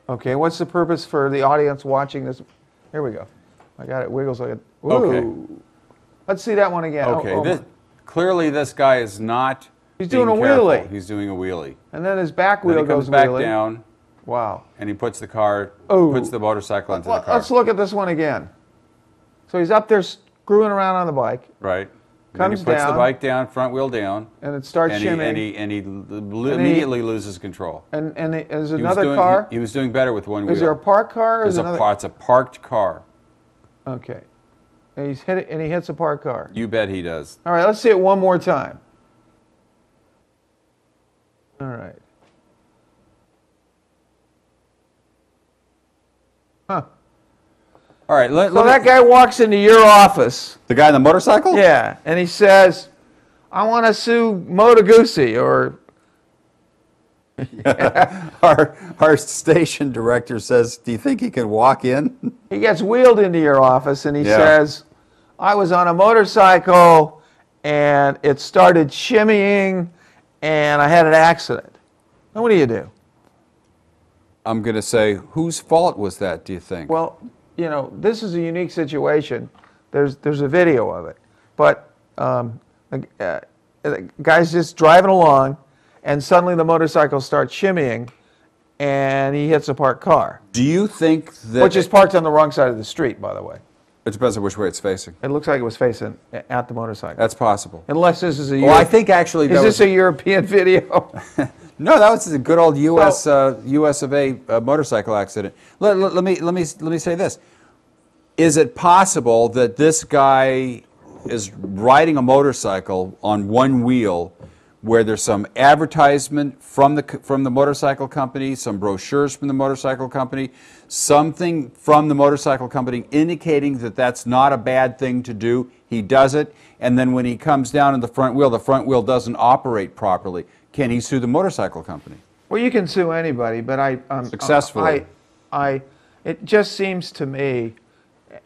Okay, what's the purpose for the audience watching this? Here we go. I got it. Wiggles like a... Ooh. Okay. Let's see that one again. Okay, clearly this guy is not. He's doing a careful. wheelie. He's doing a wheelie. And then his back wheel goes back wheelie. down. Wow. And he puts the motorcycle into the car. Let's look at this one again. So he's up there screwing around on the bike. Right. Comes then he puts down. the bike down, front wheel down. And it starts shimming. And he immediately loses control. And there's another car? He was doing better with one wheel. Is there a parked car? Or it's a parked car. Okay. And he hits a parked car. You bet he does. All right, let's see it one more time. All right. Huh. All right. So that guy walks into your office. The guy on the motorcycle? Yeah, and he says, I want to sue Moto Guzzi, or... Our station director says, do you think he can walk in? He gets wheeled into your office and he says, I was on a motorcycle and it started shimmying and I had an accident. Now what do you do? I'm going to say, whose fault was that, do you think? Well, you know, this is a unique situation. There's a video of it. But the guy's just driving along and suddenly the motorcycle starts shimmying and he hits a parked car. Do you think that... Which is parked on the wrong side of the street, by the way. It depends on which way it's facing. It looks like it was facing at the motorcycle. That's possible. Unless this is a... Well, I think actually... Is this a European video? No, that was a good old US of A motorcycle accident. Let me say this: is it possible that this guy is riding a motorcycle on one wheel, where there's some advertisement from the motorcycle company, some brochures from the motorcycle company, something from the motorcycle company indicating that that's not a bad thing to do? He does it, and then when he comes down in the front wheel doesn't operate properly. Can he sue the motorcycle company? Well, you can sue anybody, but successfully. It just seems to me,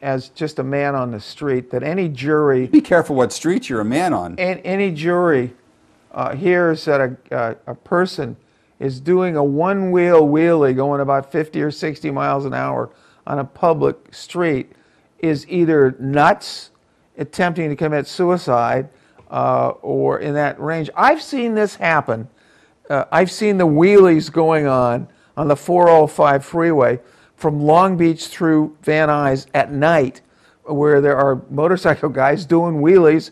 as just a man on the street, that any jury... Be careful what street you're a man on. And any jury hears that a person is doing a one-wheel wheelie going about 50 or 60 miles an hour on a public street is either nuts, attempting to commit suicide, or in that range. I've seen this happen. I've seen the wheelies going on the 405 freeway from Long Beach through Van Nuys at night, where there are motorcycle guys doing wheelies,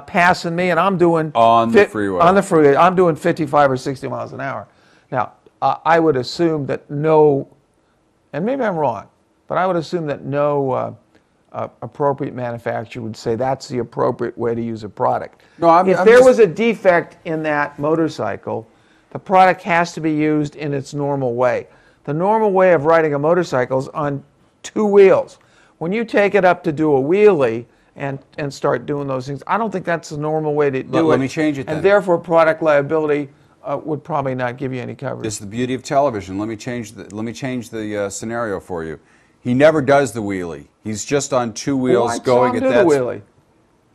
passing me, and I'm doing... On the freeway. On the freeway. I'm doing 55 or 60 miles an hour. Now, I would assume that no, and maybe I'm wrong, but I would assume that no appropriate manufacturer would say that's the appropriate way to use a product. No, if there was a defect in that motorcycle, the product has to be used in its normal way. The normal way of riding a motorcycle is on two wheels. When you take it up to do a wheelie and start doing those things, I don't think that's the normal way to do it. Let me change it then. And therefore, product liability would probably not give you any coverage. It's the beauty of television. Let me change the scenario for you. He never does the wheelie. He's just on two wheels going at that. Wheelie.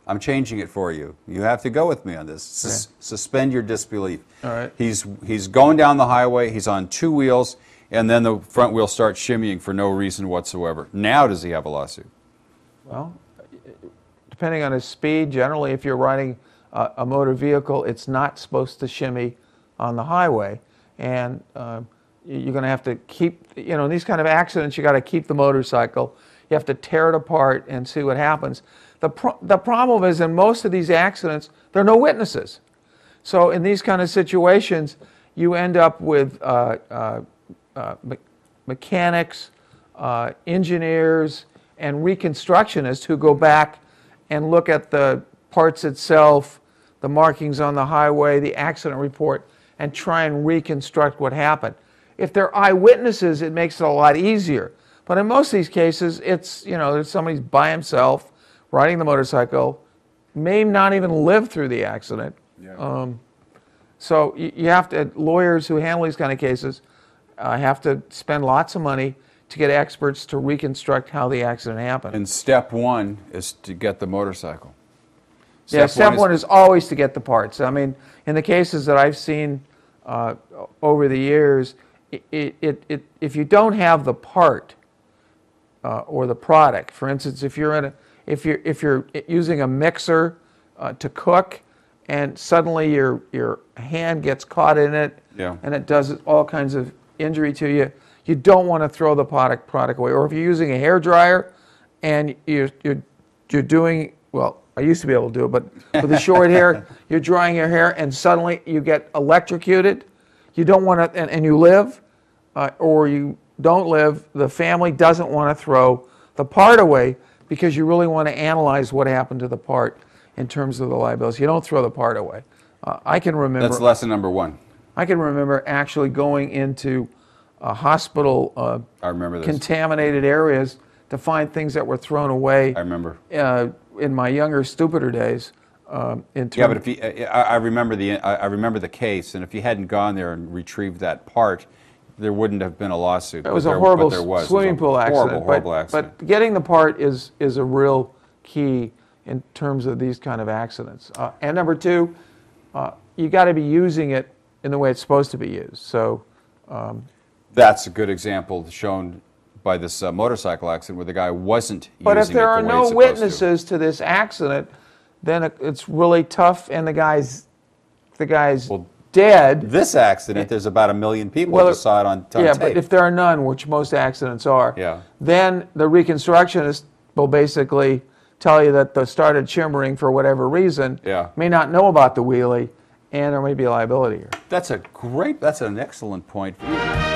I'm changing it for you. You have to go with me on this. Suspend your disbelief. All right. He's going down the highway. He's on two wheels, and then the front wheel starts shimmying for no reason whatsoever. Now does he have a lawsuit? Well, depending on his speed, generally, if you're riding a motor vehicle, it's not supposed to shimmy on the highway, and you're going to have to keep, in these kind of accidents, you got to keep the motorcycle. You have to tear it apart and see what happens. The problem is, in most of these accidents, there are no witnesses. So in these kind of situations, you end up with mechanics, engineers, and reconstructionists who go back and look at the parts itself, the markings on the highway, the accident report, and try and reconstruct what happened. If they're eyewitnesses, it makes it a lot easier. But in most of these cases, it's, somebody's by himself, riding the motorcycle, may not even live through the accident. Yeah. So you have to, lawyers who handle these kind of cases have to spend lots of money to get experts to reconstruct how the accident happened. And step one is to get the motorcycle. Step one is always to get the parts. I mean, in the cases that I've seen over the years, if you don't have the part or the product, for instance, if you're using a mixer to cook, and suddenly your hand gets caught in it, Yeah. and it does all kinds of injury to you, you don't want to throw the product away. Or if you're using a hair dryer, and you're doing, well, I used to be able to do it, but with the short hair, you're drying your hair, and suddenly you get electrocuted. You don't want to, and you live, or you don't live. The family doesn't want to throw the part away because you really want to analyze what happened to the part in terms of the liabilities. You don't throw the part away. I can remember. That's lesson number one. I can remember actually going into a hospital I remember this. contaminated areas to find things that were thrown away. I remember. In my younger, stupider days. Yeah, but if you, I remember the case, and if you hadn't gone there and retrieved that part, there wouldn't have been a lawsuit. It was a horrible swimming pool accident. Horrible accident. But getting the part is a real key in terms of these kind of accidents. And number two, you got to be using it in the way it's supposed to be used. So that's a good example shown by this motorcycle accident where the guy wasn't using it the way but if there are he's no supposed witnesses to this accident, then it's really tough, and the guy's dead. This accident, there's about 1 million people that saw it on yeah, tape. but if there are none, which most accidents are, Yeah. then the reconstructionist will basically tell you that they started shimmering for whatever reason, Yeah. may not know about the wheelie, and there may be a liability here. That's an excellent point for you.